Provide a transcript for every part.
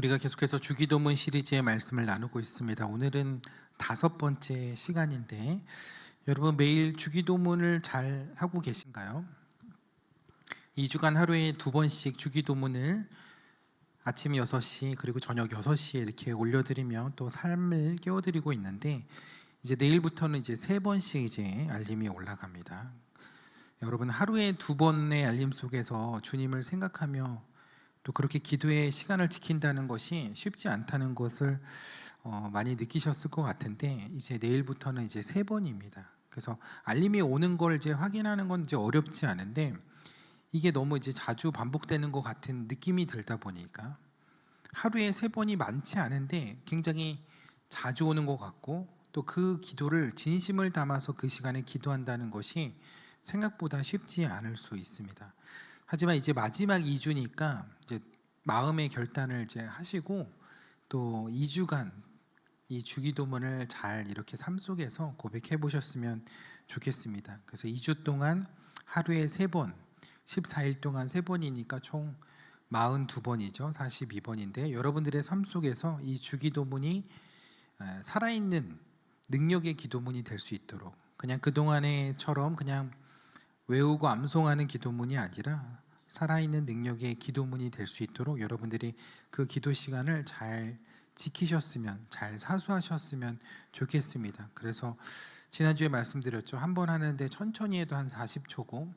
우리가 계속해서 주기도문 시리즈의 말씀을 나누고 있습니다. 오늘은 5번째 시간인데 여러분 매일 주기도문을 잘 하고 계신가요? 2주간 하루에 2번씩 주기도문을 아침 6시 그리고 저녁 6시에 이렇게 올려드리며 또 삶을 깨워드리고 있는데 이제 내일부터는 이제 3번씩 이제 알림이 올라갑니다. 여러분 하루에 2번의 알림 속에서 주님을 생각하며 또 그렇게 기도의 시간을 지킨다는 것이 쉽지 않다는 것을 많이 느끼셨을 것 같은데 이제 내일부터는 이제 3번입니다. 그래서 알림이 오는 걸 이제 확인하는 건 이제 어렵지 않은데 이게 너무 이제 자주 반복되는 것 같은 느낌이 들다 보니까 하루에 3번이 많지 않은데 굉장히 자주 오는 것 같고 또 그 기도를 진심을 담아서 그 시간에 기도한다는 것이 생각보다 쉽지 않을 수 있습니다. 하지만 이제 마지막 2주니까 이제 마음의 결단을 이제 하시고 또 2주간 이 주기도문을 잘 이렇게 삶 속에서 고백해 보셨으면 좋겠습니다. 그래서 2주 동안 하루에 3번, 14일 동안 3번이니까 총 42번이죠. 42번인데 여러분들의 삶 속에서 이 주기도문이 살아있는 능력의 기도문이 될 수 있도록 그냥 그동안에처럼 그냥 외우고 암송하는 기도문이 아니라 살아있는 능력의 기도문이 될 수 있도록 여러분들이 그 기도 시간을 잘 지키셨으면 잘 사수하셨으면 좋겠습니다. 그래서 지난주에 말씀드렸죠. 한 번 하는데 천천히 해도 한 40초고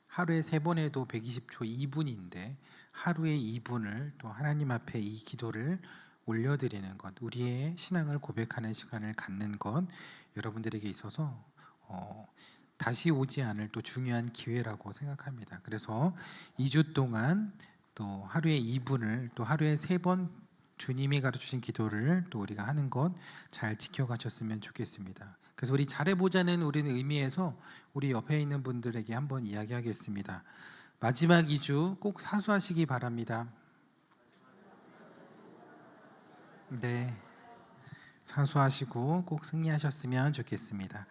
하루에 3번 해도 120초 2분인데 하루에 2분을 또 하나님 앞에 이 기도를 올려드리는 것, 우리의 신앙을 고백하는 시간을 갖는 것 여러분들에게 있어서 다시 오지 않을 또 중요한 기회라고 생각합니다. 그래서 2주 동안 또 하루에 2분을 또 하루에 3번 주님이 가르치신 기도를 또 우리가 하는 것 잘 지켜가셨으면 좋겠습니다. 그래서 우리 잘해보자는 우리는 의미에서 우리 옆에 있는 분들에게 한번 이야기하겠습니다. 마지막 2주 꼭 사수하시기 바랍니다. 네, 사수하시고 꼭 승리하셨으면 좋겠습니다.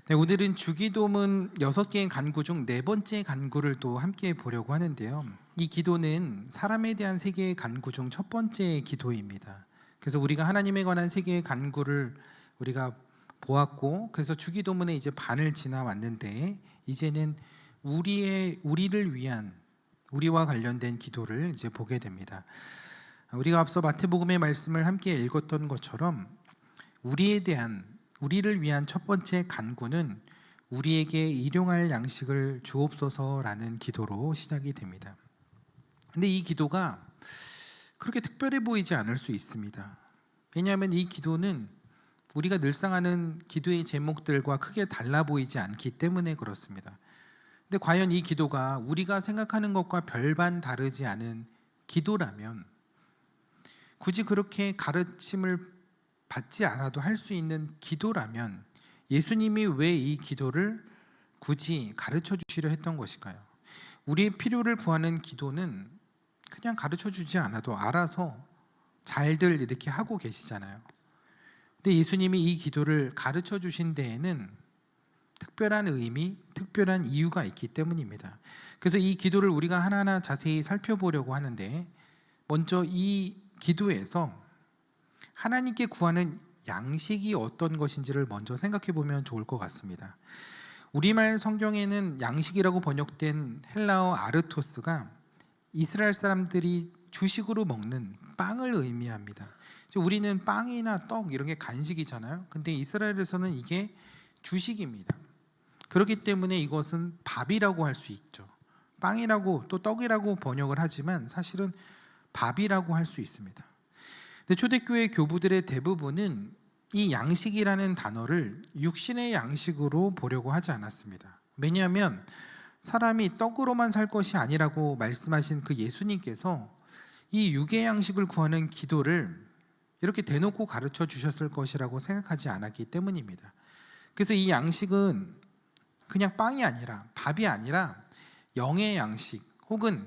네, 오늘은 주기도문 6개의 간구 중 4번째 간구를 또 함께 보려고 하는데요. 이 기도는 사람에 대한 3개의 간구 중 첫 번째 기도입니다. 그래서 우리가 하나님에 관한 3개의 간구를 우리가 보았고 그래서 주기도문의 이제 반을 지나왔는데 이제는 우리를 위한 우리와 관련된 기도를 이제 보게 됩니다. 우리가 앞서 마태복음의 말씀을 함께 읽었던 것처럼 우리를 위한 첫 번째 간구는 우리에게 일용할 양식을 주옵소서라는 기도로 시작이 됩니다. 근데 이 기도가 그렇게 특별해 보이지 않을 수 있습니다. 왜냐하면 이 기도는 우리가 늘상 하는 기도의 제목들과 크게 달라 보이지 않기 때문에 그렇습니다. 근데 과연 이 기도가 우리가 생각하는 것과 별반 다르지 않은 기도라면 굳이 그렇게 가르침을 받지 않아도 할 수 있는 기도라면 예수님이 왜 이 기도를 굳이 가르쳐 주시려 했던 것일까요? 우리의 필요를 구하는 기도는 그냥 가르쳐 주지 않아도 알아서 잘들 이렇게 하고 계시잖아요. 근데 예수님이 이 기도를 가르쳐 주신 데에는 특별한 의미, 특별한 이유가 있기 때문입니다. 그래서 이 기도를 우리가 하나하나 자세히 살펴보려고 하는데 먼저 이 기도에서 하나님께 구하는 양식이 어떤 것인지를 먼저 생각해 보면 좋을 것 같습니다. 우리말 성경에는 양식이라고 번역된 헬라어 아르토스가 이스라엘 사람들이 주식으로 먹는 빵을 의미합니다. 우리는 빵이나 떡 이런 게 간식이잖아요. 근데 이스라엘에서는 이게 주식입니다. 그렇기 때문에 이것은 밥이라고 할 수 있죠. 빵이라고 또 떡이라고 번역을 하지만 사실은 밥이라고 할 수 있습니다. 근데 초대교회 교부들의 대부분은 이 양식이라는 단어를 육신의 양식으로 보려고 하지 않았습니다. 왜냐하면 사람이 떡으로만 살 것이 아니라고 말씀하신 그 예수님께서 이 육의 양식을 구하는 기도를 이렇게 대놓고 가르쳐 주셨을 것이라고 생각하지 않았기 때문입니다. 그래서 이 양식은 그냥 빵이 아니라 밥이 아니라 영의 양식 혹은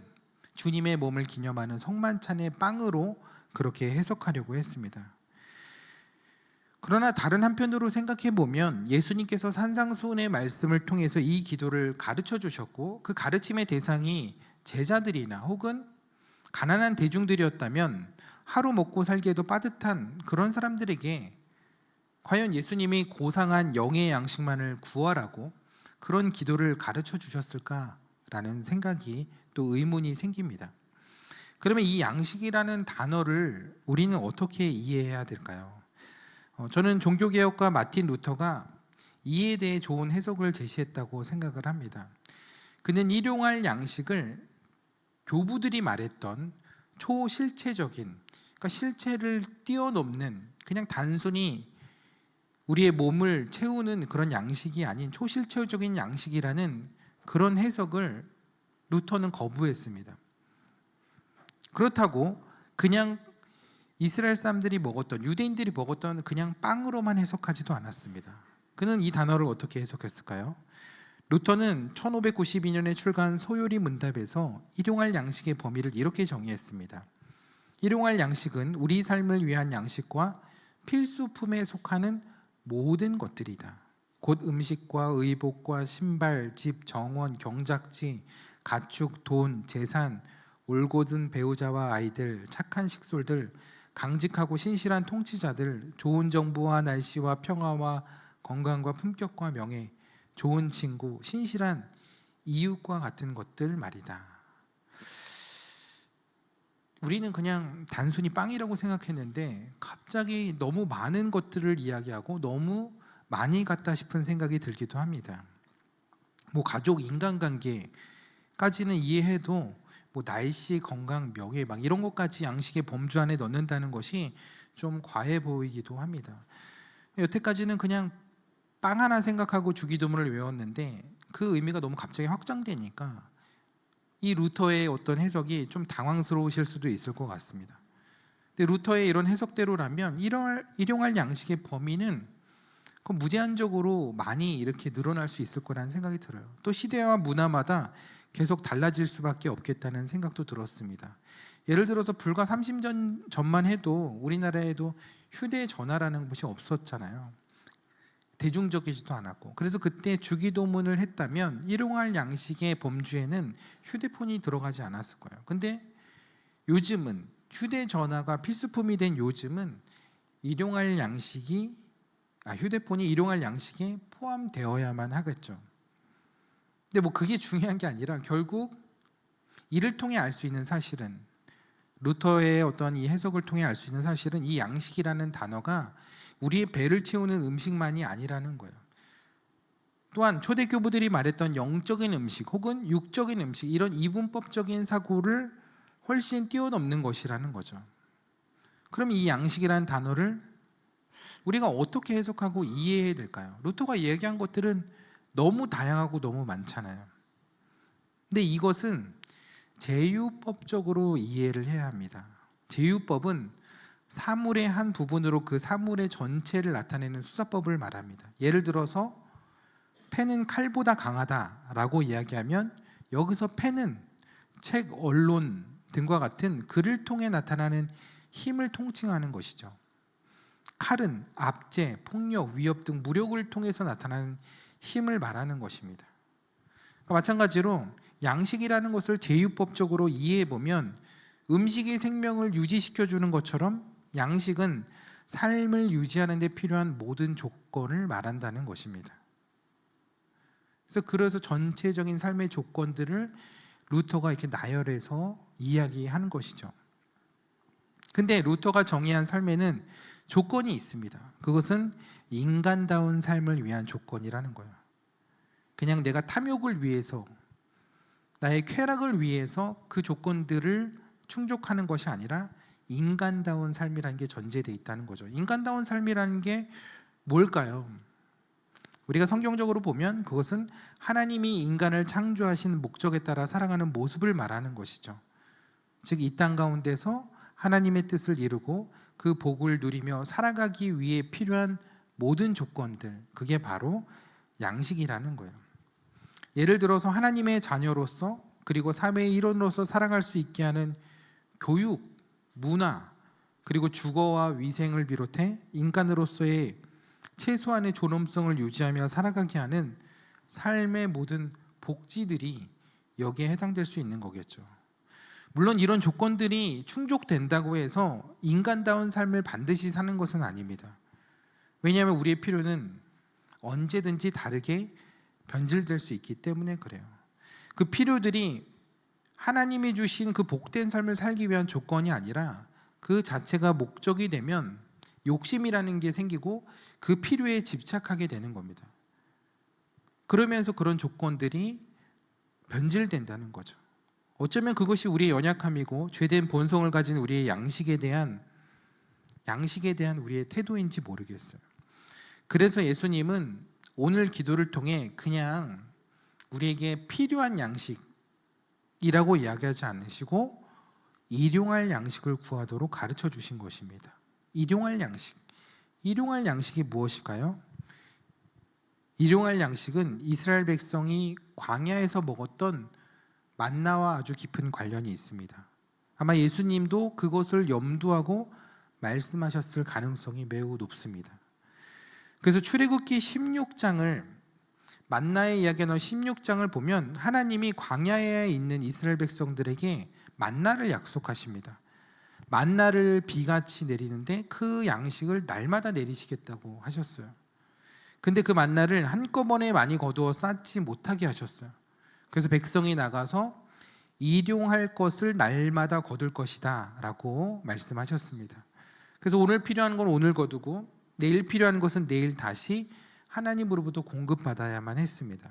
주님의 몸을 기념하는 성만찬의 빵으로 그렇게 해석하려고 했습니다. 그러나 다른 한편으로 생각해 보면 예수님께서 산상수훈의 말씀을 통해서 이 기도를 가르쳐 주셨고 그 가르침의 대상이 제자들이나 혹은 가난한 대중들이었다면 하루 먹고 살기에도 빠듯한 그런 사람들에게 과연 예수님이 고상한 영의 양식만을 구하라고 그런 기도를 가르쳐 주셨을까라는 생각이 또 의문이 생깁니다. 그러면 이 양식이라는 단어를 우리는 어떻게 이해해야 될까요? 저는 종교개혁가 마틴 루터가 이에 대해 좋은 해석을 제시했다고 생각을 합니다. 그는 일용할 양식을 교부들이 말했던 초실체적인, 그러니까 실체를 뛰어넘는 그냥 단순히 우리의 몸을 채우는 그런 양식이 아닌 초실체적인 양식이라는 그런 해석을 루터는 거부했습니다. 그렇다고 그냥 이스라엘 사람들이 먹었던, 유대인들이 먹었던 그냥 빵으로만 해석하지도 않았습니다. 그는 이 단어를 어떻게 해석했을까요? 루터는 1592년에 출간 소요리 문답에서 일용할 양식의 범위를 이렇게 정의했습니다. 일용할 양식은 우리 삶을 위한 양식과 필수품에 속하는 모든 것들이다. 곧 음식과 의복과 신발, 집, 정원, 경작지, 가축, 돈, 재산, 올곧은 배우자와 아이들, 착한 식솔들, 강직하고 신실한 통치자들, 좋은 정부와 날씨와 평화와 건강과 품격과 명예, 좋은 친구, 신실한 이웃과 같은 것들 말이다. 우리는 그냥 단순히 빵이라고 생각했는데 갑자기 너무 많은 것들을 이야기하고 너무 많이 갔다 싶은 생각이 들기도 합니다. 뭐 가족, 인간관계까지는 이해해도 뭐 날씨, 건강, 명예 막 이런 것까지 양식의 범주 안에 넣는다는 것이 좀 과해 보이기도 합니다. 여태까지는 그냥 빵 하나 생각하고 주기도문을 외웠는데 그 의미가 너무 갑자기 확장되니까 이 루터의 어떤 해석이 좀 당황스러우실 수도 있을 것 같습니다. 근데 루터의 이런 해석대로라면 일용할 양식의 범위는 무제한적으로 많이 이렇게 늘어날 수 있을 거라는 생각이 들어요. 또 시대와 문화마다 계속 달라질 수밖에 없겠다는 생각도 들었습니다. 예를 들어서 불과 30년 전만 해도 우리나라에도 휴대전화라는 것이 없었잖아요. 대중적이지도 않았고, 그래서 그때 주기도문을 했다면 일용할 양식의 범주에는 휴대폰이 들어가지 않았을 거예요. 근데 요즘은 휴대전화가 필수품이 된 요즘은 휴대폰이 일용할 양식에 포함되어야만 하겠죠. 근데 뭐 그게 중요한 게 아니라 결국 이를 통해 알 수 있는 사실은, 루터의 어떤 이 해석을 통해 알 수 있는 사실은 이 양식이라는 단어가 우리의 배를 채우는 음식만이 아니라는 거예요. 또한 초대교부들이 말했던 영적인 음식 혹은 육적인 음식, 이런 이분법적인 사고를 훨씬 뛰어넘는 것이라는 거죠. 그럼 이 양식이라는 단어를 우리가 어떻게 해석하고 이해해야 될까요? 루터가 이야기한 것들은 너무 다양하고 너무 많잖아요. 근데 이것은 제유법적으로 이해를 해야 합니다. 제유법은 사물의 한 부분으로 그 사물의 전체를 나타내는 수사법을 말합니다. 예를 들어서 펜은 칼보다 강하다라고 이야기하면 여기서 펜은 책, 언론 등과 같은 글을 통해 나타나는 힘을 통칭하는 것이죠. 칼은 압제, 폭력, 위협 등 무력을 통해서 나타나는 힘을 말하는 것입니다. 그러니까 마찬가지로 양식이라는 것을 제유법적으로 이해해 보면 음식이 생명을 유지시켜 주는 것처럼 양식은 삶을 유지하는 데 필요한 모든 조건을 말한다는 것입니다. 그래서 전체적인 삶의 조건들을 루터가 이렇게 나열해서 이야기하는 것이죠. 근데 루터가 정의한 삶에는 조건이 있습니다. 그것은 인간다운 삶을 위한 조건이라는 거예요. 그냥 내가 탐욕을 위해서, 나의 쾌락을 위해서 그 조건들을 충족하는 것이 아니라 인간다운 삶이라는 게 전제되어 있다는 거죠. 인간다운 삶이라는 게 뭘까요? 우리가 성경적으로 보면 그것은 하나님이 인간을 창조하신 목적에 따라 살아가는 모습을 말하는 것이죠. 즉 이 땅 가운데서 하나님의 뜻을 이루고 그 복을 누리며 살아가기 위해 필요한 모든 조건들, 그게 바로 양식이라는 거예요. 예를 들어서 하나님의 자녀로서 그리고 사회의 일원으로서 살아갈 수 있게 하는 교육, 문화, 그리고 주거와 위생을 비롯해 인간으로서의 최소한의 존엄성을 유지하며 살아가게 하는 삶의 모든 복지들이 여기에 해당될 수 있는 거겠죠. 물론 이런 조건들이 충족된다고 해서 인간다운 삶을 반드시 사는 것은 아닙니다. 왜냐하면 우리의 필요는 언제든지 다르게 변질될 수 있기 때문에 그래요. 그 필요들이 하나님이 주신 그 복된 삶을 살기 위한 조건이 아니라 그 자체가 목적이 되면 욕심이라는 게 생기고 그 필요에 집착하게 되는 겁니다. 그러면서 그런 조건들이 변질된다는 거죠. 어쩌면 그것이 우리의 연약함이고 죄된 본성을 가진 우리의 양식에 대한 우리의 태도인지 모르겠어요. 그래서 예수님은 오늘 기도를 통해 그냥 우리에게 필요한 양식이라고 이야기하지 않으시고 일용할 양식을 구하도록 가르쳐 주신 것입니다. 일용할 양식이 무엇일까요? 일용할 양식은 이스라엘 백성이 광야에서 먹었던 만나와 아주 깊은 관련이 있습니다. 아마 예수님도 그것을 염두하고 말씀하셨을 가능성이 매우 높습니다. 그래서 출애굽기 16장을 만나의 이야기가 나온 16장을 보면 하나님이 광야에 있는 이스라엘 백성들에게 만나를 약속하십니다. 만나를 비같이 내리는데 그 양식을 날마다 내리시겠다고 하셨어요. 근데 그 만나를 한꺼번에 많이 거두어 쌓지 못하게 하셨어요. 그래서 백성이 나가서 일용할 것을 날마다 거둘 것이다 라고 말씀하셨습니다. 그래서 오늘 필요한 건 오늘 거두고 내일 필요한 것은 내일 다시 하나님으로부터 공급받아야만 했습니다.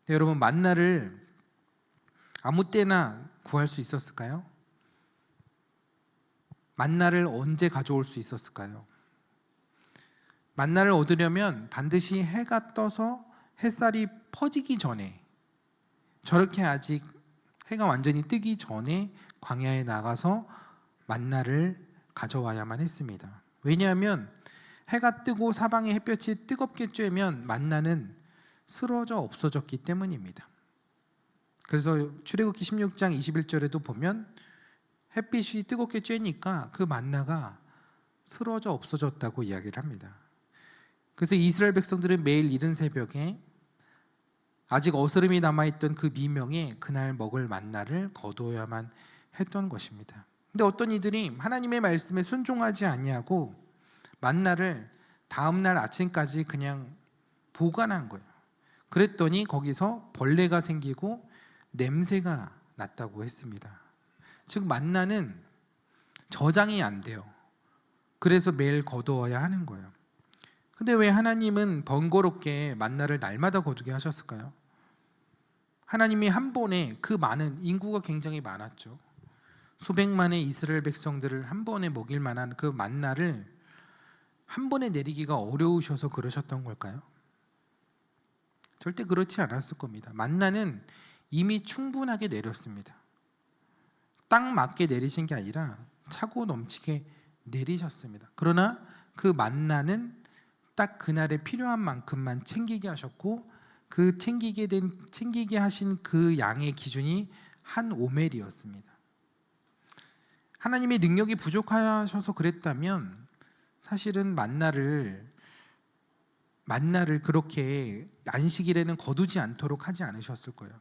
네, 여러분, 만나를 아무 때나 구할 수 있었을까요? 만나를 언제 가져올 수 있었을까요? 만나를 얻으려면 반드시 해가 떠서 햇살이 퍼지기 전에, 저렇게 아직 해가 완전히 뜨기 전에 광야에 나가서 만나를 가져와야만 했습니다. 왜냐하면 해가 뜨고 사방의 햇볕이 뜨겁게 쬐면 만나는 쓰러져 없어졌기 때문입니다. 그래서 출애굽기 16장 21절에도 보면 햇빛이 뜨겁게 쬐니까 그 만나가 쓰러져 없어졌다고 이야기를 합니다. 그래서 이스라엘 백성들은 매일 이른 새벽에 아직 어스름이 남아있던 그 미명에 그날 먹을 만나를 거두어야만 했던 것입니다. 근데 어떤 이들이 하나님의 말씀에 순종하지 아니하고 만나를 다음날 아침까지 그냥 보관한 거예요. 그랬더니 거기서 벌레가 생기고 냄새가 났다고 했습니다. 즉 만나는 저장이 안 돼요. 그래서 매일 거두어야 하는 거예요. 근데 왜 하나님은 번거롭게 만나를 날마다 거두게 하셨을까요? 하나님이 한 번에 그 많은 인구가 굉장히 많았죠. 수백만의 이스라엘 백성들을 한 번에 먹일 만한 그 만나를 한 번에 내리기가 어려우셔서 그러셨던 걸까요? 절대 그렇지 않았을 겁니다. 만나는 이미 충분하게 내렸습니다. 딱 맞게 내리신 게 아니라 차고 넘치게 내리셨습니다. 그러나 그 만나는 딱 그날에 필요한 만큼만 챙기게 하셨고 그 챙기게 하신 그 양의 기준이 한 오멜이었습니다. 하나님의 능력이 부족하셔서 그랬다면 사실은 만나를 그렇게 안식일에는 거두지 않도록 하지 않으셨을 거예요.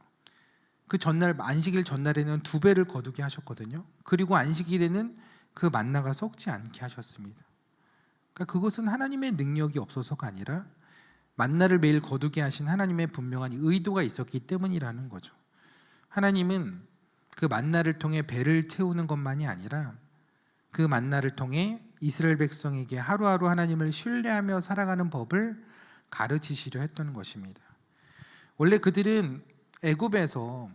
그 전날 안식일 전날에는 2배를 거두게 하셨거든요. 그리고 안식일에는 그 만나가 썩지 않게 하셨습니다. 그러니까 그것은 하나님의 능력이 없어서가 아니라 만나를 매일 거두게 하신 하나님의 분명한 의도가 있었기 때문이라는 거죠. 하나님은 그 만나를 통해 배를 채우는 것만이 아니라 그 만나를 통해 이스라엘 백성에게 하루하루 하나님을 신뢰하며 살아가는 법을 가르치시려 했던 것입니다. 원래 그들은 애굽에서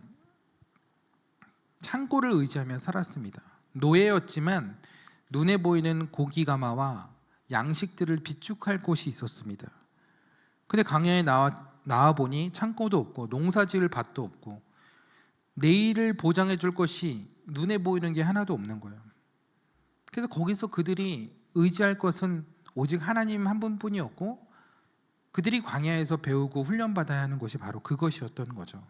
창고를 의지하며 살았습니다. 노예였지만 눈에 보이는 고기 가마와 양식들을 비축할 곳이 있었습니다. 근데 광야에 나와 보니 창고도 없고 농사지을 밭도 없고 내일을 보장해 줄 것이 눈에 보이는 게 하나도 없는 거예요. 그래서 거기서 그들이 의지할 것은 오직 하나님 한 분뿐이었고 그들이 광야에서 배우고 훈련받아야 하는 것이 바로 그것이었던 거죠.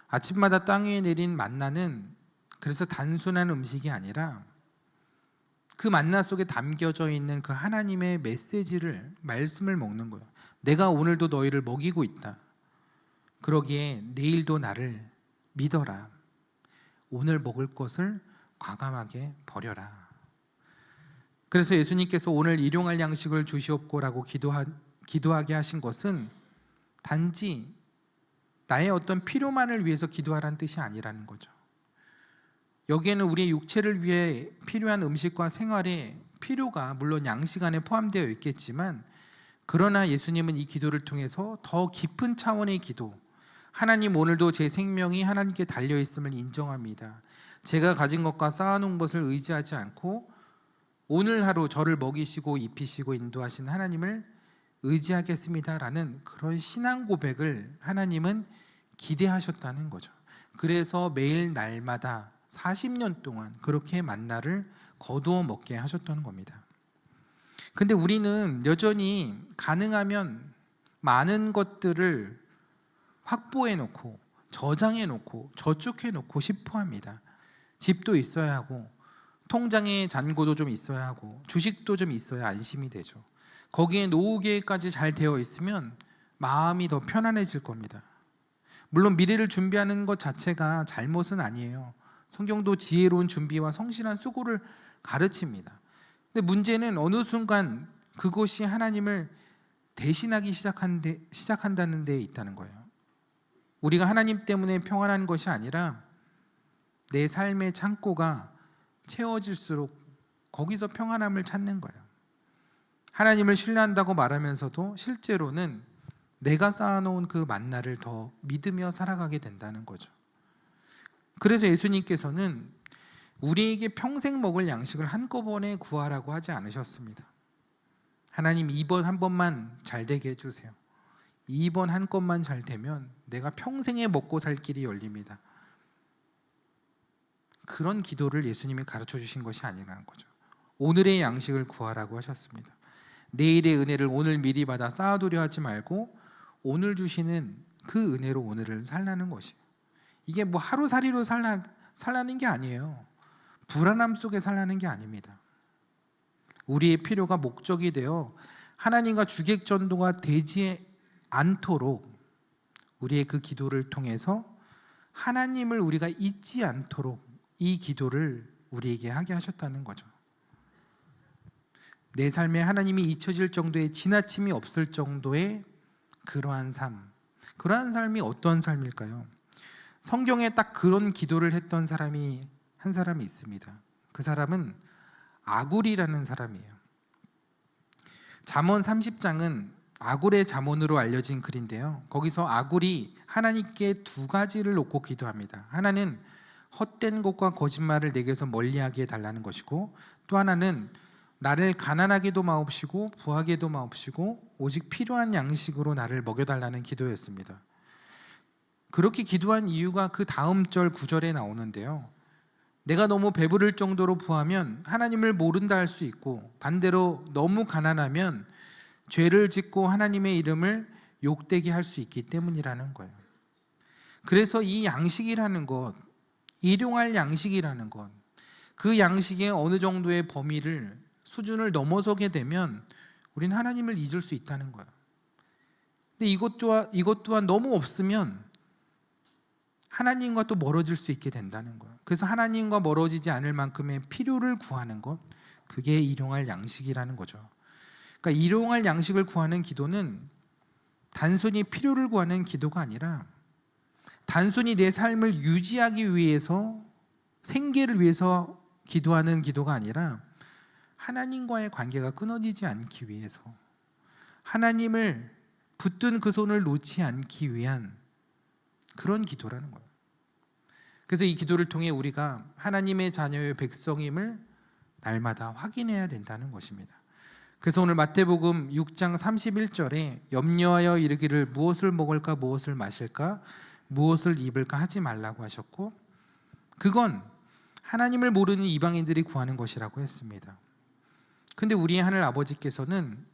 아침마다 땅 위에 내린 만나는 그래서 단순한 음식이 아니라 그 만나 속에 담겨져 있는 그 하나님의 메시지를, 말씀을 먹는 거예요. 내가 오늘도 너희를 먹이고 있다. 그러기에 내일도 나를 믿어라. 오늘 먹을 것을 과감하게 버려라. 그래서 예수님께서 오늘 일용할 양식을 주시옵고라고 기도하게 하신 것은 단지 나의 어떤 필요만을 위해서 기도하라는 뜻이 아니라는 거죠. 여기에는 우리의 육체를 위해 필요한 음식과 생활의 필요가 물론 양식 안에 포함되어 있겠지만, 그러나 예수님은 이 기도를 통해서 더 깊은 차원의 기도, 하나님 오늘도 제 생명이 하나님께 달려있음을 인정합니다. 제가 가진 것과 쌓아놓은 것을 의지하지 않고 오늘 하루 저를 먹이시고 입히시고 인도하신 하나님을 의지하겠습니다라는 그런 신앙 고백을 하나님은 기대하셨다는 거죠. 그래서 매일 날마다 40년 동안 그렇게 만나를 거두어 먹게 하셨던 겁니다. 근데 우리는 여전히 가능하면 많은 것들을 확보해 놓고 저장해 놓고 저축해 놓고 싶어 합니다. 집도 있어야 하고 통장에 잔고도 좀 있어야 하고 주식도 좀 있어야 안심이 되죠. 거기에 노후 계획까지 잘 되어 있으면 마음이 더 편안해질 겁니다. 물론 미래를 준비하는 것 자체가 잘못은 아니에요. 성경도 지혜로운 준비와 성실한 수고를 가르칩니다. 근데 문제는 어느 순간 그것이 하나님을 대신하기 시작한다는 데 있다는 거예요. 우리가 하나님 때문에 평안한 것이 아니라 내 삶의 창고가 채워질수록 거기서 평안함을 찾는 거예요. 하나님을 신뢰한다고 말하면서도 실제로는 내가 쌓아놓은 그 만나를 더 믿으며 살아가게 된다는 거죠. 그래서 예수님께서는 우리에게 평생 먹을 양식을 한꺼번에 구하라고 하지 않으셨습니다. 하나님 이번 한 번만 잘 되게 해주세요. 이번 한 건만 잘 되면 내가 평생에 먹고 살 길이 열립니다. 그런 기도를 예수님이 가르쳐 주신 것이 아니라는 거죠. 오늘의 양식을 구하라고 하셨습니다. 내일의 은혜를 오늘 미리 받아 쌓아두려 하지 말고 오늘 주시는 그 은혜로 오늘을 살라는 것이에요. 이게 뭐 하루살이로 살라는 게 아니에요. 불안함 속에 살라는 게 아닙니다. 우리의 필요가 목적이 되어 하나님과 주객전도가 되지 않도록 우리의 그 기도를 통해서 하나님을 우리가 잊지 않도록 이 기도를 우리에게 하게 하셨다는 거죠. 내 삶에 하나님이 잊혀질 정도의 지나침이 없을 정도의 그러한 삶이 어떤 삶일까요? 성경에 딱 그런 기도를 했던 사람이 한 사람이 있습니다. 그 사람은 아굴이라는 사람이에요. 잠언 30장은 아굴의 잠언으로 알려진 글인데요. 거기서 아굴이 하나님께 두 가지를 놓고 기도합니다. 하나는 헛된 것과 거짓말을 내게서 멀리하게 해달라는 것이고, 또 하나는 나를 가난하게도 마옵시고 부하게도 마옵시고 오직 필요한 양식으로 나를 먹여달라는 기도였습니다. 그렇게 기도한 이유가 그 다음 절 9절에 나오는데요. 내가 너무 배부를 정도로 부하면 하나님을 모른다 할 수 있고, 반대로 너무 가난하면 죄를 짓고 하나님의 이름을 욕되게 할 수 있기 때문이라는 거예요. 그래서 이 양식이라는 것, 일용할 양식이라는 것, 그 양식의 어느 정도의 범위를 수준을 넘어서게 되면 우린 하나님을 잊을 수 있다는 거예요. 근데 이것 또한 너무 없으면 하나님과 또 멀어질 수 있게 된다는 거예요. 그래서 하나님과 멀어지지 않을 만큼의 필요를 구하는 것, 그게 일용할 양식이라는 거죠. 그러니까 일용할 양식을 구하는 기도는 단순히 필요를 구하는 기도가 아니라 단순히 내 삶을 유지하기 위해서, 생계를 위해서 기도하는 기도가 아니라 하나님과의 관계가 끊어지지 않기 위해서, 하나님을 붙든 그 손을 놓지 않기 위한 그런 기도라는 거예요. 그래서 이 기도를 통해 우리가 하나님의 자녀의 백성임을 날마다 확인해야 된다는 것입니다. 그래서 오늘 마태복음 6장 31절에 염려하여 이르기를 무엇을 먹을까 무엇을 마실까 무엇을 입을까 하지 말라고 하셨고, 그건 하나님을 모르는 이방인들이 구하는 것이라고 했습니다. 근데 우리의 하늘 아버지께서는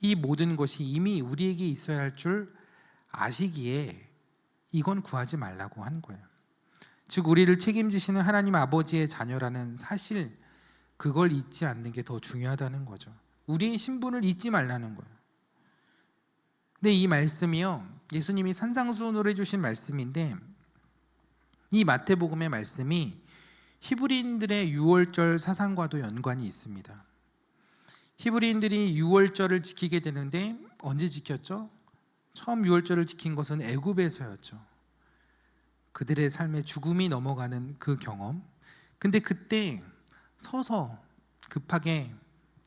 이 모든 것이 이미 우리에게 있어야 할 줄 아시기에 이건 구하지 말라고 한 거예요. 즉 우리를 책임지시는 하나님 아버지의 자녀라는 사실, 그걸 잊지 않는 게 더 중요하다는 거죠. 우리의 신분을 잊지 말라는 거예요. 근데 이 말씀이요, 예수님이 산상수훈으로 해주신 말씀인데, 이 마태복음의 말씀이 히브리인들의 유월절 사상과도 연관이 있습니다. 히브리인들이 유월절을 지키게 되는데 언제 지켰죠? 처음 유월절을 지킨 것은 애굽에서였죠. 그들의 삶에 죽음이 넘어가는 그 경험. 근데 그때 서서 급하게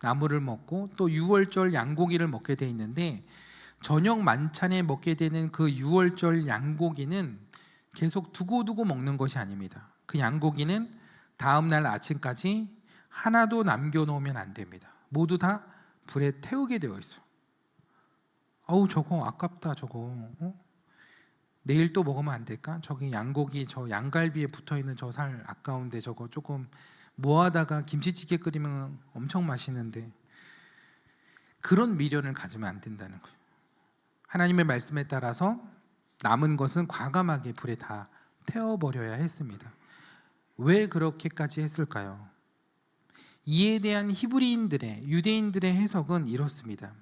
나물을 먹고 또 유월절 양고기를 먹게 돼 있는데, 저녁 만찬에 먹게 되는 그 유월절 양고기는 계속 두고두고 먹는 것이 아닙니다. 그 양고기는 다음 날 아침까지 하나도 남겨놓으면 안 됩니다. 모두 다 불에 태우게 되어 있어요. 어우, 저거 아깝다. 저거 내일 또 먹으면 안 될까? 저기 양고기, 저 양갈비에 붙어있는 저 살 아까운데 저거 조금 모아다가 김치찌개 끓이면 엄청 맛있는데, 그런 미련을 가지면 안 된다는 거예요. 하나님의 말씀에 따라서 남은 것은 과감하게 불에 다 태워버려야 했습니다. 왜 그렇게까지 했을까요? 이에 대한 히브리인들의, 유대인들의 해석은 이렇습니다.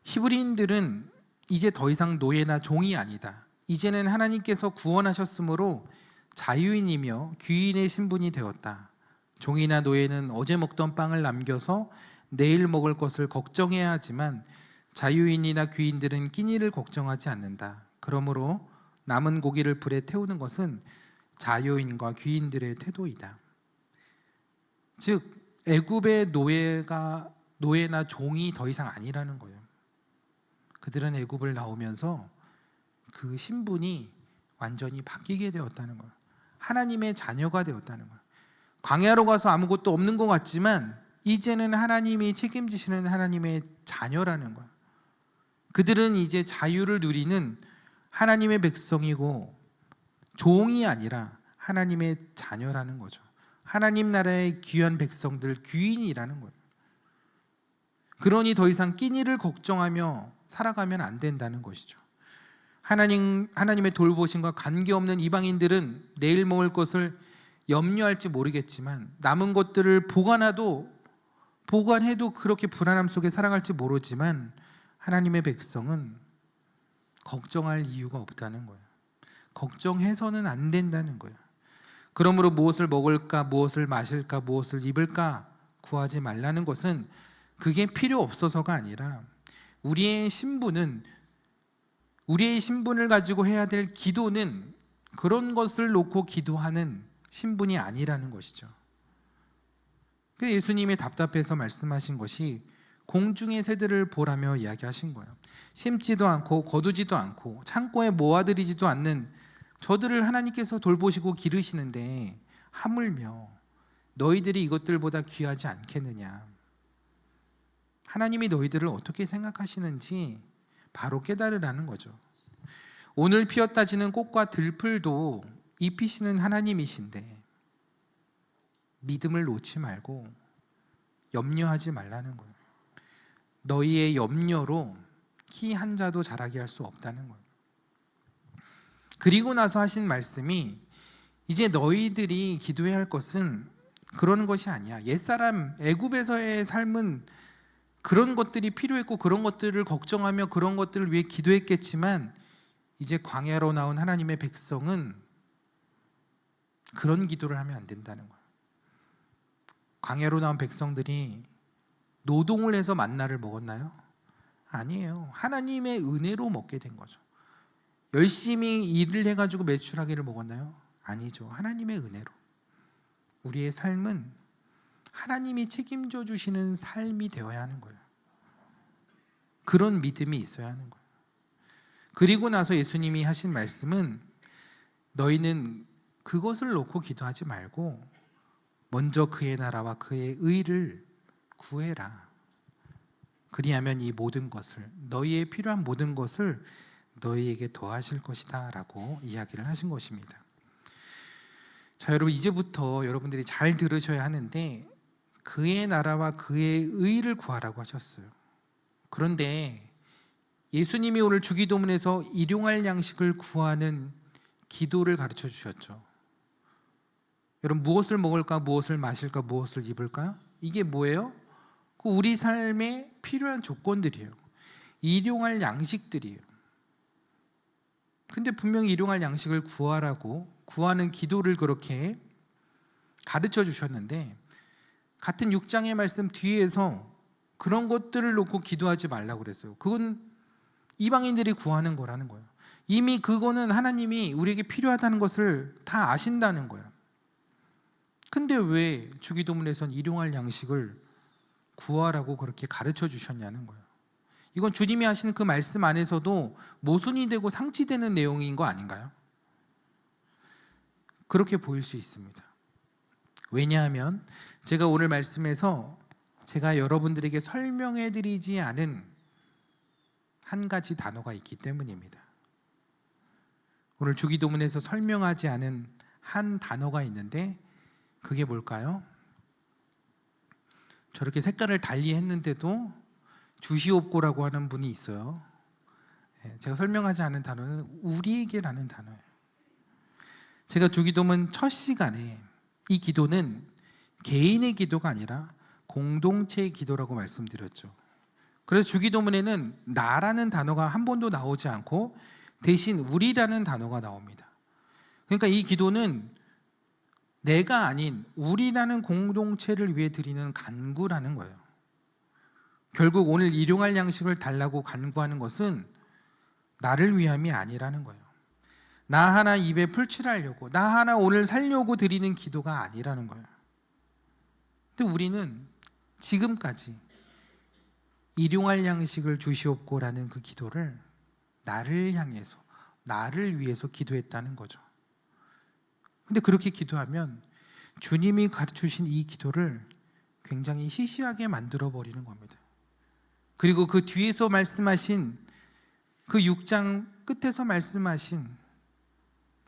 히브리인들은 이제 더 이상 노예나 종이 아니다. 이제는 하나님께서 구원하셨으므로 자유인이며 귀인의 신분이 되었다. 종이나 노예는 어제 먹던 빵을 남겨서 내일 먹을 것을 걱정해야 하지만 자유인이나 귀인들은 끼니를 걱정하지 않는다. 그러므로 남은 고기를 불에 태우는 것은 자유인과 귀인들의 태도이다. 즉 애굽의 노예나 종이 더 이상 아니라는 거예요. 그들은 애굽을 나오면서 그 신분이 완전히 바뀌게 되었다는 거예요. 하나님의 자녀가 되었다는 거예요. 광야로 가서 아무것도 없는 것 같지만 이제는 하나님이 책임지시는 하나님의 자녀라는 거예요. 그들은 이제 자유를 누리는 하나님의 백성이고 종이 아니라 하나님의 자녀라는 거죠. 하나님 나라의 귀한 백성들, 귀인이라는 거예요. 그러니 더 이상 끼니를 걱정하며 살아가면 안 된다는 것이죠. 하나님의 돌보심과 관계없는 이방인들은 내일 먹을 것을 염려할지 모르겠지만 남은 것들을 보관해도 그렇게 불안함 속에 살아갈지 모르지만 하나님의 백성은 걱정할 이유가 없다는 거예요. 걱정해서는 안 된다는 거예요. 그러므로 무엇을 먹을까, 무엇을 마실까, 무엇을 입을까 구하지 말라는 것은 그게 필요 없어서가 아니라 우리의 신분을 가지고 해야 될 기도는 그런 것을 놓고 기도하는 신분이 아니라는 것이죠. 그래서 예수님이 답답해서 말씀하신 것이 공중의 새들을 보라며 이야기하신 거예요. 심지도 않고 거두지도 않고 창고에 모아들이지도 않는 저들을 하나님께서 돌보시고 기르시는데 하물며 너희들이 이것들보다 귀하지 않겠느냐. 하나님이 너희들을 어떻게 생각하시는지 바로 깨달으라는 거죠. 오늘 피었다 지는 꽃과 들풀도 입히시는 하나님이신데 믿음을 놓지 말고 염려하지 말라는 거예요. 너희의 염려로 키 한 자도 자라게 할 수 없다는 거예요. 그리고 나서 하신 말씀이 이제 너희들이 기도해야 할 것은 그런 것이 아니야. 옛사람 애굽에서의 삶은 그런 것들이 필요했고 그런 것들을 걱정하며 그런 것들을 위해 기도했겠지만 이제 광야로 나온 하나님의 백성은 그런 기도를 하면 안 된다는 거예요. 광야로 나온 백성들이 노동을 해서 만나를 먹었나요? 아니에요. 하나님의 은혜로 먹게 된 거죠. 열심히 일을 해가지고 매출하기를 먹었나요? 아니죠. 하나님의 은혜로. 우리의 삶은 하나님이 책임져 주시는 삶이 되어야 하는 거예요. 그런 믿음이 있어야 하는 거예요. 그리고 나서 예수님이 하신 말씀은 너희는 그것을 놓고 기도하지 말고 먼저 그의 나라와 그의 의를 구해라. 그리하면 이 모든 것을, 너희의 필요한 모든 것을 너희에게 더하실 것이다 라고 이야기를 하신 것입니다. 자, 여러분, 이제부터 여러분들이 잘 들으셔야 하는데 그의 나라와 그의 의를 구하라고 하셨어요. 그런데 예수님이 오늘 주기도문에서 일용할 양식을 구하는 기도를 가르쳐 주셨죠. 여러분, 무엇을 먹을까, 무엇을 마실까, 무엇을 입을까? 이게 뭐예요? 우리 삶에 필요한 조건들이에요. 일용할 양식들이에요. 근데 분명히 일용할 양식을 구하라고, 구하는 기도를 그렇게 가르쳐 주셨는데 같은 6장의 말씀 뒤에서 그런 것들을 놓고 기도하지 말라고 그랬어요. 그건 이방인들이 구하는 거라는 거예요. 이미 그거는 하나님이 우리에게 필요하다는 것을 다 아신다는 거예요. 근데 왜 주기도문에선 일용할 양식을 구하라고 그렇게 가르쳐 주셨냐는 거예요. 이건 주님이 하시는 그 말씀 안에서도 모순이 되고 상치되는 내용인 거 아닌가요? 그렇게 보일 수 있습니다. 왜냐하면 제가 오늘 말씀에서 제가 여러분들에게 설명해 드리지 않은 한 가지 단어가 있기 때문입니다. 오늘 주기도문에서 설명하지 않은 한 단어가 있는데 그게 뭘까요? 저렇게 색깔을 달리 했는데도 주시옵고라고 하는 분이 있어요. 제가 설명하지 않은 단어는 우리에게라는 단어예요. 제가 주기도문 첫 시간에 이 기도는 개인의 기도가 아니라 공동체의 기도라고 말씀드렸죠. 그래서 주기도문에는 나라는 단어가 한 번도 나오지 않고 대신 우리라는 단어가 나옵니다. 그러니까 이 기도는 내가 아닌 우리라는 공동체를 위해 드리는 간구라는 거예요. 결국 오늘 일용할 양식을 달라고 간구하는 것은 나를 위함이 아니라는 거예요. 나 하나 입에 풀칠하려고, 나 하나 오늘 살려고 드리는 기도가 아니라는 거예요. 근데 우리는 지금까지 일용할 양식을 주시옵고라는 그 기도를 나를 향해서, 나를 위해서 기도했다는 거죠. 근데 그렇게 기도하면 주님이 가르치신 이 기도를 굉장히 시시하게 만들어 버리는 겁니다. 그리고 그 뒤에서 말씀하신 그 6장 끝에서 말씀하신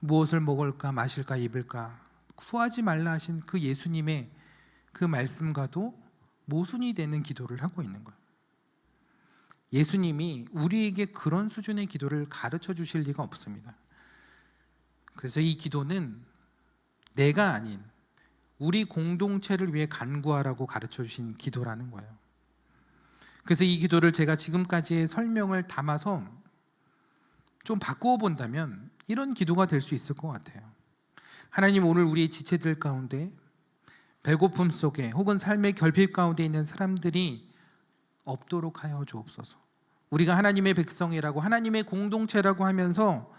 무엇을 먹을까 마실까 입을까 구하지 말라 하신 그 예수님의 그 말씀과도 모순이 되는 기도를 하고 있는 거예요. 예수님이 우리에게 그런 수준의 기도를 가르쳐 주실 리가 없습니다. 그래서 이 기도는 내가 아닌 우리 공동체를 위해 간구하라고 가르쳐 주신 기도라는 거예요. 그래서 이 기도를 제가 지금까지의 설명을 담아서 좀 바꾸어 본다면 이런 기도가 될 수 있을 것 같아요. 하나님, 오늘 우리의 지체들 가운데 배고픔 속에 혹은 삶의 결핍 가운데 있는 사람들이 없도록 하여 주옵소서. 우리가 하나님의 백성이라고, 하나님의 공동체라고 하면서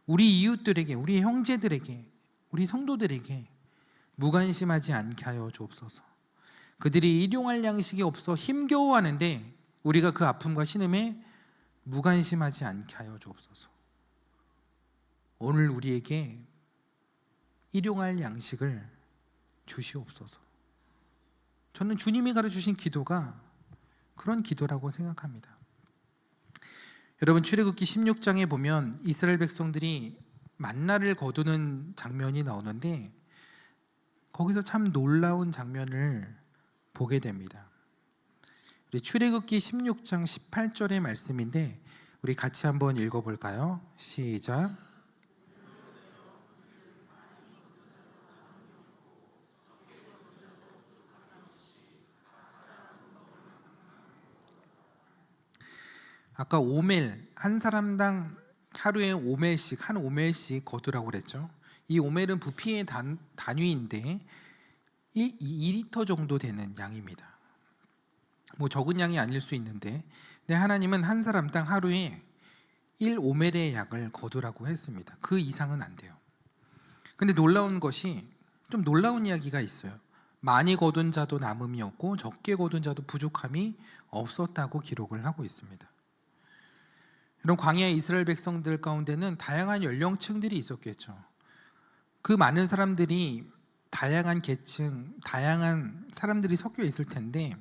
우리 이웃들에게, 우리 형제들에게, 우리 성도들에게 무관심하지 않게 하여 주옵소서. 그들이 일용할 양식이 없어 힘겨워하는데 우리가 그 아픔과 신음에 무관심하지 않게 하여 주옵소서. 오늘 우리에게 일용할 양식을 주시옵소서. 저는 주님이 가르쳐주신 기도가 그런 기도라고 생각합니다. 여러분, 출애굽기 16장에 보면 이스라엘 백성들이 만나를 거두는 장면이 나오는데 거기서 참 놀라운 장면을 보게 됩니다. 우리 출애굽기 16장 18절의 말씀인데 우리 같이 한번 읽어볼까요? 시작. 아까 오멜, 한 사람당 하루에 오멜씩, 한 오멜씩 거두라고 그랬죠. 이 오멜은 부피의 단위인데 2리터 정도 되는 양입니다. 뭐 적은 양이 아닐 수 있는데, 근데 하나님은 한 사람당 하루에 1오멜의 양을 거두라고 했습니다. 그 이상은 안 돼요. 근데 놀라운 것이, 좀 놀라운 이야기가 있어요. 많이 거둔 자도 남음이 없고 적게 거둔 자도 부족함이 없었다고 기록을 하고 있습니다. 이런 광야의 이스라엘 백성들 가운데는 다양한 연령층들이 있었겠죠. 그 많은 사람들이 다양한 계층, 다양한 사람들이 섞여 있을 텐데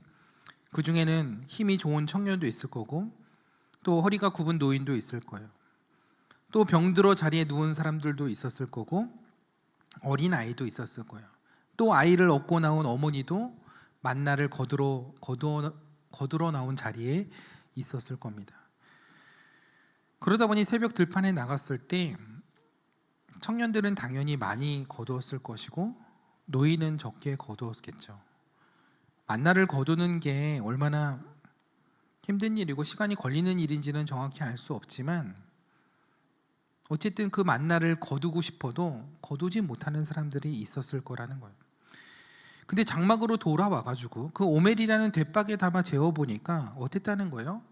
그 중에는 힘이 좋은 청년도 있을 거고 또 허리가 굽은 노인도 있을 거예요. 또 병들어 자리에 누운 사람들도 있었을 거고 어린 아이도 있었을 거예요. 또 아이를 업고 나온 어머니도 만나를 거두러 나온 자리에 있었을 겁니다. 그러다 보니 새벽 들판에 나갔을 때 청년들은 당연히 많이 거두었을 것이고 노인은 적게 거두었겠죠. 만나를 거두는 게 얼마나 힘든 일이고 시간이 걸리는 일인지는 정확히 알 수 없지만 어쨌든 그 만나를 거두고 싶어도 거두지 못하는 사람들이 있었을 거라는 거예요. 근데 장막으로 돌아와가지고 그 오멜이라는 대박에 담아 재워보니까 어땠다는 거예요?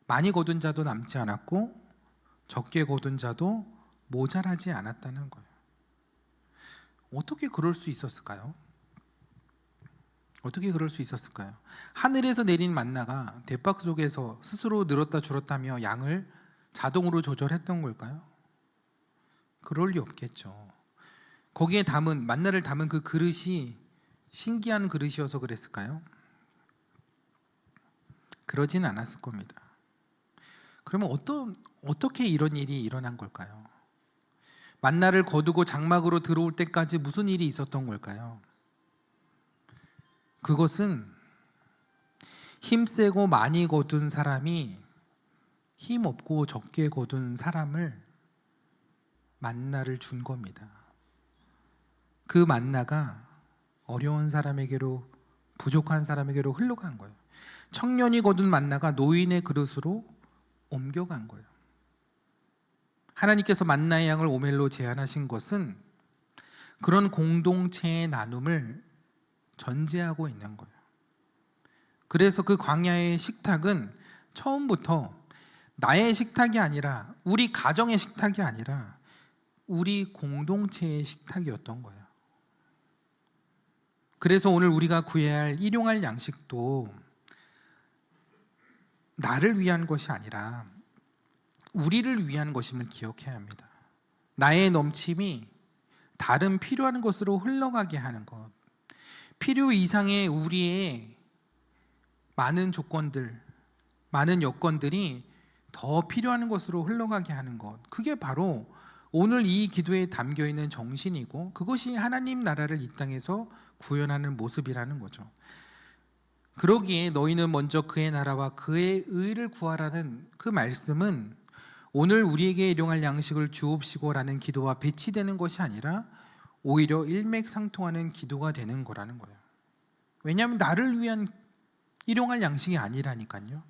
많이 거둔 자도 남지 않았고 적게 거둔 자도 모자라지 않았다는 거예요. 어떻게 그럴 수 있었을까요? 어떻게 그럴 수 있었을까요? 하늘에서 내린 만나가 대박 속에서 스스로 늘었다 줄었다며 양을 자동으로 조절했던 걸까요? 그럴 리 없겠죠. 거기에 담은 만나를 담은 그 그릇이 신기한 그릇이어서 그랬을까요? 그러진 않았을 겁니다. 그러면 어떻게 이런 일이 일어난 걸까요? 만나를 거두고 장막으로 들어올 때까지 무슨 일이 있었던 걸까요? 그것은 힘세고 많이 거둔 사람이 힘없고 적게 거둔 사람을 만나를 준 겁니다. 그 만나가 어려운 사람에게로, 부족한 사람에게로 흘러간 거예요. 청년이 거둔 만나가 노인의 그릇으로 옮겨간 거예요. 하나님께서 만나의 양을 오멜로 제한하신 것은 그런 공동체의 나눔을 전제하고 있는 거예요. 그래서 그 광야의 식탁은 처음부터 나의 식탁이 아니라, 우리 가정의 식탁이 아니라 우리 공동체의 식탁이었던 거예요. 그래서 오늘 우리가 구해야 할 일용할 양식도 나를 위한 것이 아니라 우리를 위한 것임을 기억해야 합니다. 나의 넘침이 다른 필요한 것으로 흘러가게 하는 것, 필요 이상의 우리의 많은 조건들, 많은 여건들이 더 필요한 것으로 흘러가게 하는 것, 그게 바로 오늘 이 기도에 담겨 있는 정신이고, 그것이 하나님 나라를 이 땅에서 구현하는 모습이라는 거죠. 그러기에 너희는 먼저 그의 나라와 그의 의를 구하라는 그 말씀은 오늘 우리에게 일용할 양식을 주옵시고라는 기도와 배치되는 것이 아니라 오히려 일맥상통하는 기도가 되는 거라는 거예요. 왜냐하면 나를 위한 일용할 양식이 아니라니까요.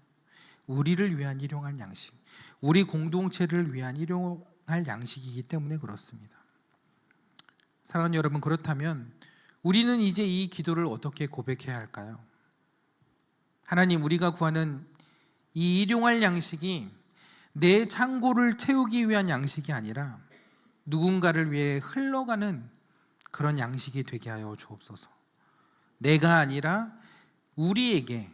우리를 위한 일용할 양식, 우리 공동체를 위한 일용할 양식이기 때문에 그렇습니다. 사랑하는 여러분, 그렇다면 우리는 이제 이 기도를 어떻게 고백해야 할까요? 하나님, 우리가 구하는 이 일용할 양식이 내 창고를 채우기 위한 양식이 아니라 누군가를 위해 흘러가는 그런 양식이 되게 하여 주옵소서. 내가 아니라 우리에게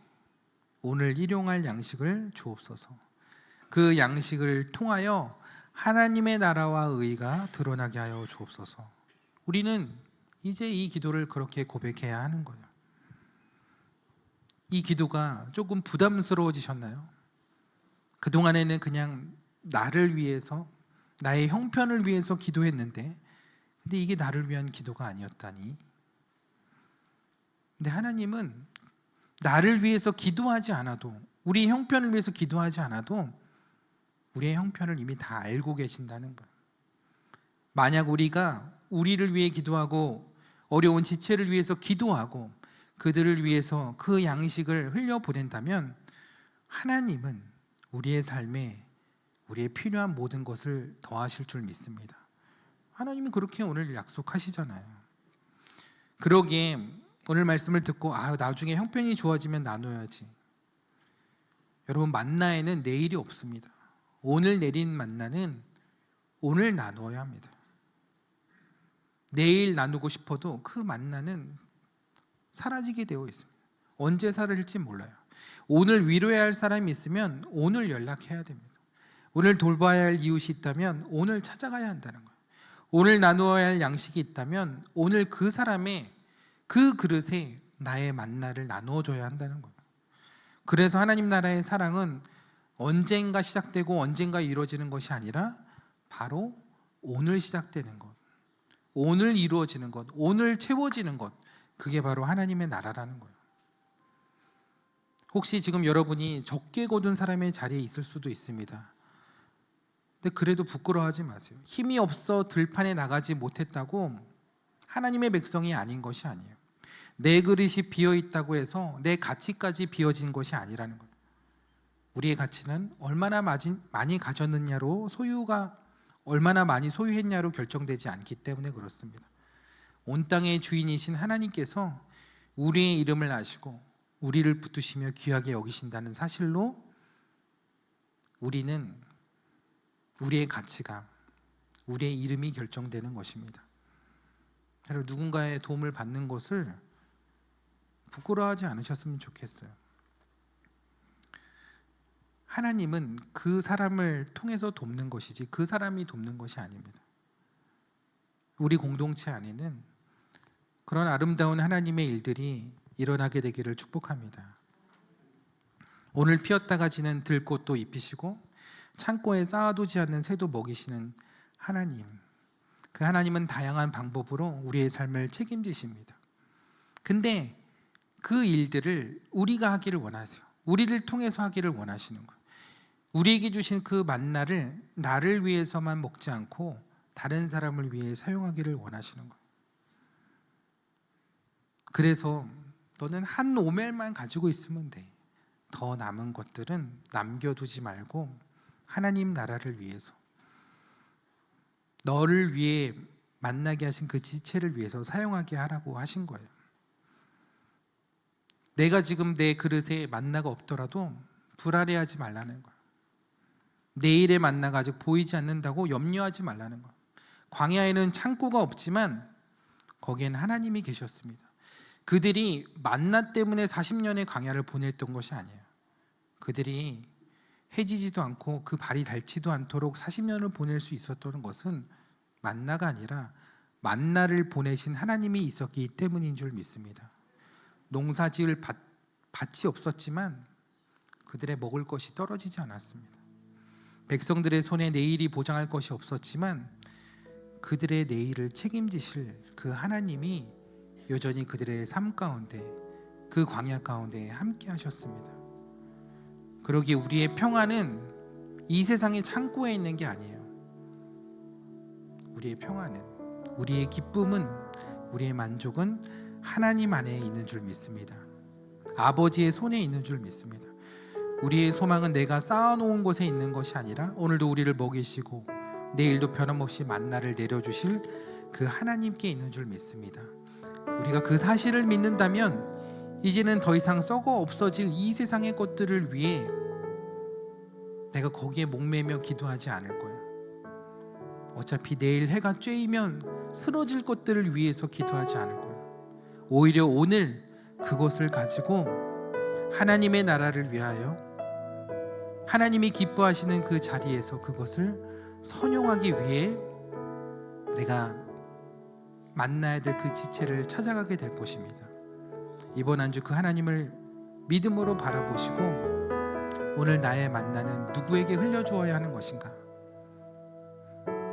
오늘 일용할 양식을 주옵소서. 그 양식을 통하여 하나님의 나라와 의가 드러나게 하여 주옵소서. 우리는 이제 이 기도를 그렇게 고백해야 하는 거예요. 이 기도가 조금 부담스러워지셨나요? 그동안에는 그냥 나를 위해서, 나의 형편을 위해서 기도했는데, 근데 이게 나를 위한 기도가 아니었다니. 근데 하나님은 나를 위해서 기도하지 않아도, 우리의 형편을 위해서 기도하지 않아도 우리의 형편을 이미 다 알고 계신다는 거예요. 만약 우리가 우리를 위해 기도하고 어려운 지체를 위해서 기도하고 그들을 위해서 그 양식을 흘려보낸다면 하나님은 우리의 삶에 우리의 필요한 모든 것을 더하실 줄 믿습니다. 하나님은 그렇게 오늘 약속하시잖아요. 그러기에 오늘 말씀을 듣고 나중에 형편이 좋아지면 나눠야지. 여러분, 만나에는 내일이 없습니다. 오늘 내린 만나는 오늘 나누어야 합니다. 내일 나누고 싶어도 그 만나는 사라지게 되어 있습니다. 언제 사라질지 몰라요. 오늘 위로해야 할 사람이 있으면 오늘 연락해야 됩니다. 오늘 돌봐야 할 이웃이 있다면 오늘 찾아가야 한다는 거예요. 오늘 나누어야 할 양식이 있다면 오늘 그 사람의 그 그릇에 나의 만나를 나누어줘야 한다는 거예요. 그래서 하나님 나라의 사랑은 언젠가 시작되고 언젠가 이루어지는 것이 아니라 바로 오늘 시작되는 것, 오늘 이루어지는 것, 오늘 채워지는 것, 그게 바로 하나님의 나라라는 거예요. 혹시 지금 여러분이 적게 거둔 사람의 자리에 있을 수도 있습니다. 근데 그래도 부끄러워하지 마세요. 힘이 없어 들판에 나가지 못했다고 하나님의 백성이 아닌 것이 아니에요. 내 그릇이 비어있다고 해서 내 가치까지 비어진 것이 아니라는 거예요. 우리의 가치는 얼마나 많이 가졌느냐로, 소유가 얼마나 많이 소유했냐로 결정되지 않기 때문에 그렇습니다. 온 땅의 주인이신 하나님께서 우리의 이름을 아시고 우리를 붙드시며 귀하게 여기신다는 사실로 우리는 우리의 가치가, 우리의 이름이 결정되는 것입니다. 여러분, 누군가의 도움을 받는 것을 부끄러워하지 않으셨으면 좋겠어요. 하나님은 그 사람을 통해서 돕는 것이지 그 사람이 돕는 것이 아닙니다. 우리 공동체 안에는 그런 아름다운 하나님의 일들이 일어나게 되기를 축복합니다. 오늘 피었다가 지는 들꽃도 입히시고 창고에 쌓아두지 않는 새도 먹이시는 하나님, 그 하나님은 다양한 방법으로 우리의 삶을 책임지십니다. 근데 그 일들을 우리가 하기를 원하세요. 우리를 통해서 하기를 원하시는 거예요. 우리에게 주신 그 만나를 나를 위해서만 먹지 않고 다른 사람을 위해 사용하기를 원하시는 거예요. 그래서 너는 한 오멜만 가지고 있으면 돼. 더 남은 것들은 남겨두지 말고 하나님 나라를 위해서, 너를 위해 만나게 하신 그 지체를 위해서 사용하게 하라고 하신 거예요. 내가 지금 내 그릇에 만나가 없더라도 불안해하지 말라는 거예요. 내일의 만나가 아직 보이지 않는다고 염려하지 말라는 거예요. 광야에는 창고가 없지만 거기엔 하나님이 계셨습니다. 그들이 만나 때문에 40년의 광야를 보냈던 것이 아니에요. 그들이 해지지도 않고 그 발이 닳지도 않도록 40년을 보낼 수 있었던 것은 만나가 아니라 만나를 보내신 하나님이 있었기 때문인 줄 믿습니다. 농사지을 밭이 없었지만 그들의 먹을 것이 떨어지지 않았습니다. 백성들의 손에 내일이 보장할 것이 없었지만 그들의 내일을 책임지실 그 하나님이 여전히 그들의 삶 가운데, 그 광야 가운데 함께 하셨습니다. 그러기에 우리의 평안은 이 세상의 창고에 있는 게 아니에요. 우리의 평안은, 우리의 기쁨은, 우리의 만족은 하나님 안에 있는 줄 믿습니다. 아버지의 손에 있는 줄 믿습니다. 우리의 소망은 내가 쌓아놓은 곳에 있는 것이 아니라 오늘도 우리를 먹이시고 내일도 변함없이 만나를 내려주실 그 하나님께 있는 줄 믿습니다. 우리가 그 사실을 믿는다면 이제는 더 이상 썩어 없어질 이 세상의 것들을 위해 내가 거기에 목매며 기도하지 않을 거예요. 어차피 내일 해가 쬐이면 쓰러질 것들을 위해서 기도하지 않을 거예요. 오히려 오늘 그것을 가지고 하나님의 나라를 위하여 하나님이 기뻐하시는 그 자리에서 그것을 선용하기 위해 내가 만나야 될 그 지체를 찾아가게 될 것입니다. 이번 한 주 그 하나님을 믿음으로 바라보시고 오늘 나의 만나는 누구에게 흘려주어야 하는 것인가?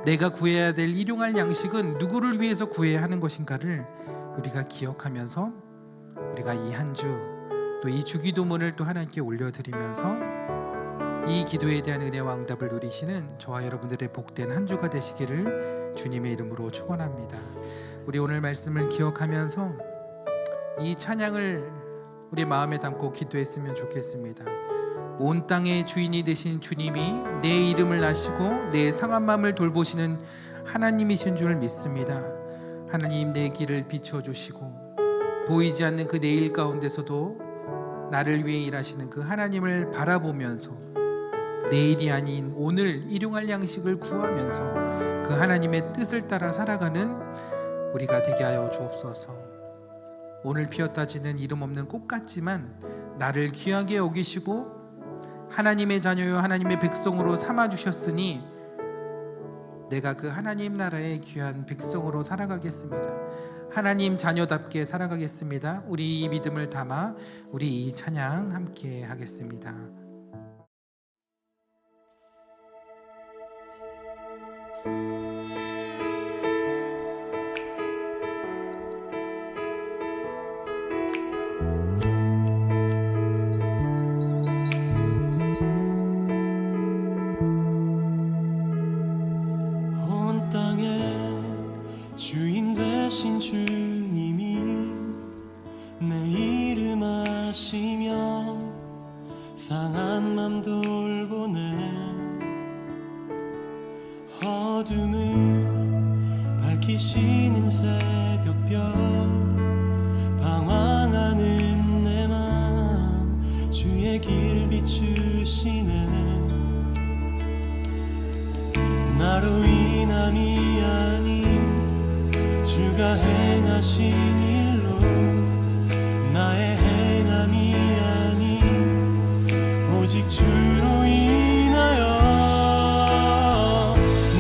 내가 구해야 될 일용할 양식은 누구를 위해서 구해야 하는 것인가를 우리가 기억하면서 우리가 이 한 주 또 이 주기도문을 또 하나님께 올려드리면서 이 기도에 대한 은혜와 응답을 누리시는 저와 여러분들의 복된 한 주가 되시기를 주님의 이름으로 축원합니다. 우리 오늘 말씀을 기억하면서 이 찬양을 우리 마음에 담고 기도했으면 좋겠습니다. 온 땅의 주인이 되신 주님이 내 이름을 아시고 내 상한 마음을 돌보시는 하나님이신 줄 믿습니다. 하나님, 내 길을 비춰주시고 보이지 않는 그 내일 가운데서도 나를 위해 일하시는 그 하나님을 바라보면서 내일이 아닌 오늘 일용할 양식을 구하면서 그 하나님의 뜻을 따라 살아가는 우리가 되게 하여 주옵소서. 오늘 피었다 지는 이름 없는 꽃 같지만 나를 귀하게 여기시고 하나님의 자녀요 하나님의 백성으로 삼아주셨으니 내가 그 하나님 나라의 귀한 백성으로 살아가겠습니다. 하나님 자녀답게 살아가겠습니다. 우리 이 믿음을 담아 우리 이 찬양 함께 하겠습니다. 온 땅의 주인 되신 주님이 내 이름 아시며 상한 맘 돌보네. 어둠을 비키시는 새벽별 방황하는 내 맘 주의 길 비추시네 나로 인함이 아닌 주가 행하신 일로 나의 행함이 아닌 오직 주로 인하여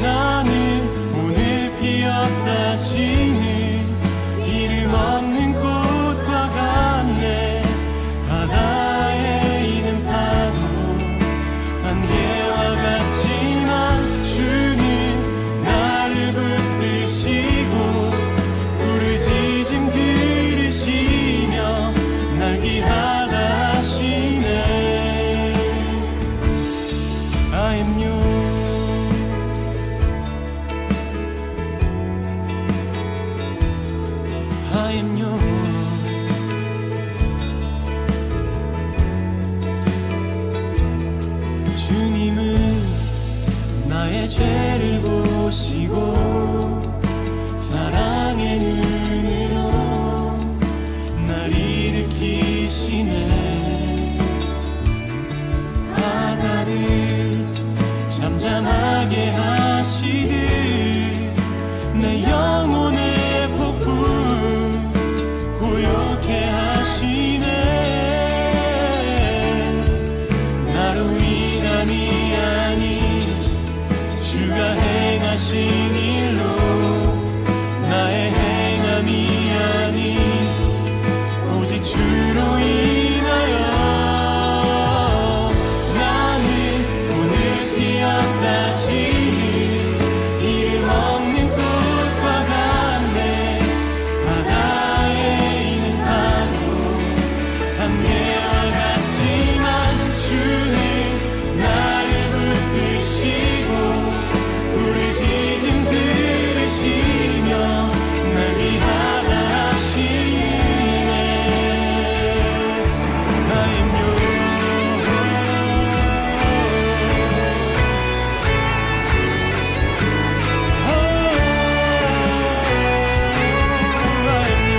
나는 오늘 피었다 지는 이름 없는 꽃과 같네 바다에 있는 파도 안개와 같지만 주는 나를 붙드시고 부르짖음 들으시며 날 귀하다 하시네 I am yours I am yours 주님은 나의 죄를 보시고 사랑의 눈으로 날 일으키시네 바다를 잠잠하게 하시듯 내 영혼의 폭풍 고요케 하시네 나로 인함이 아닌 주가 행하신 일로 나의 행함이 아닌 오직 주로 인하여 나는 오늘 피었다 지는 이름 없는 꽃과 같네 바다에 있는 파도 안개와 같지만 주는 나를 붙드시고 부르짖음 들으시며 날 위하다 하시네 I am yours I am yours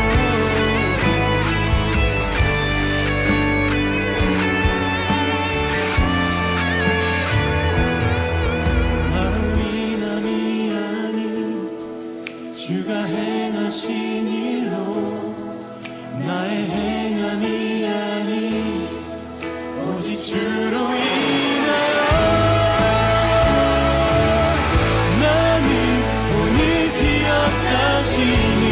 나로 인함이 아닌 주가 행하신 일로 나의 행함이 아닌 오직 주로 인하여 나는 오늘 피었다 지는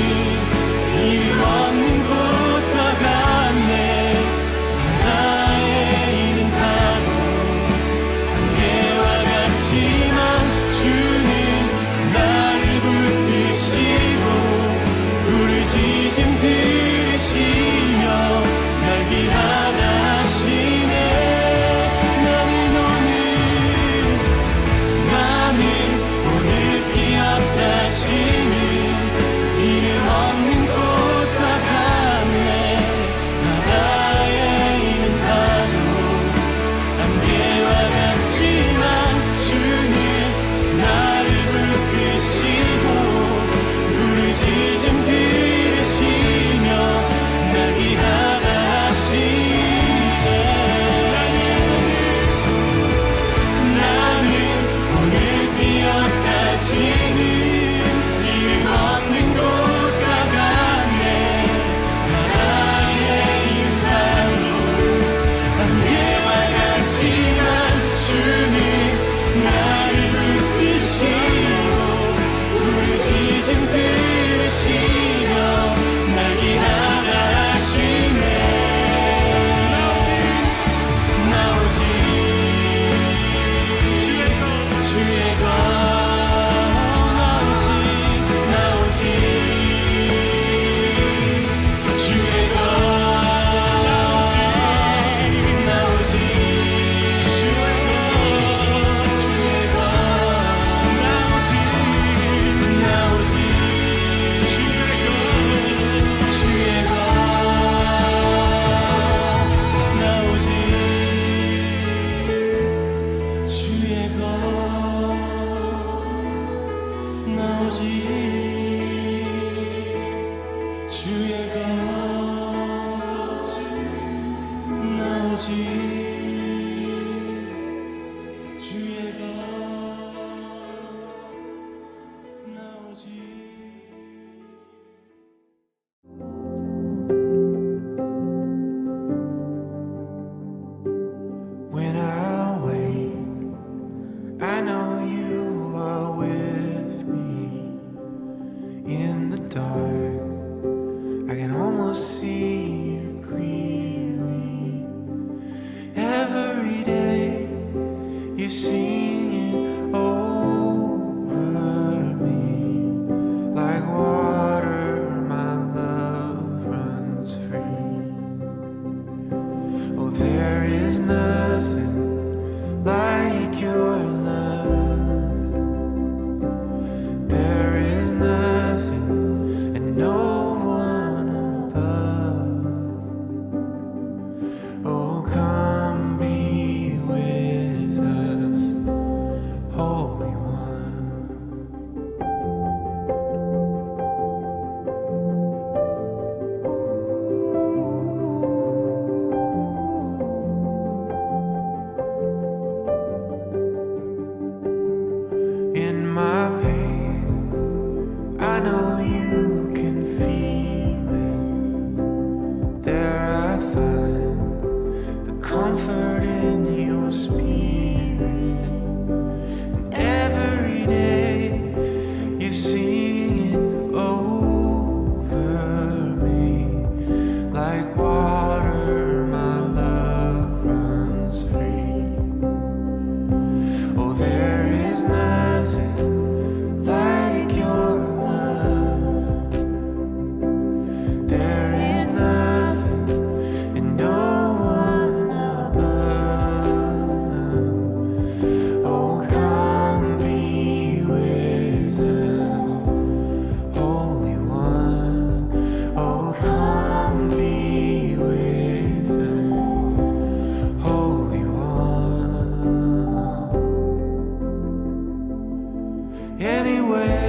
이름 없는 꽃과 같네 바다에 있는 파도 안개와 같지만 주는 나를 붙드시고 부르짖음 들으시며 날 귀하다 하시네 나는 오늘 피었다 지는 이름 없는 꽃과 같네 바다에 있는 파도 안개와 같지만 주는 나를 붙드시고 부르짖음 들으시며 날 귀하다 하시네 나는 오늘 피었다 지는 이름 없는 꽃과 같네 바다에 있는 파도 안개와 같지만 주는 나를 붙드시고 부르짖음 들으시며 날 귀하다 하시네 나 오직 주의 것 나 오직 주의 것 나 오직 주의 것 나 오직 주의 것 나 오직 주의 것 나오지 주의 것 나오지 When I wake, I know you are with me. In the dark, I can almost see you clearly. Every day, you're singing over me. Like water, my love runs free. Oh, there is nothing like your love. There is nothing and no one above. Oh, come be with us, Holy One. In my pain, I know you can feel it. There I find the comfort in your spirit. And every day you're singing over me. Like water, my love runs free. Oh, there is nothing like your love. There is nothing and no one above. Oh, come be with us, Holy One. Oh, come be with us, Holy One. Anywhere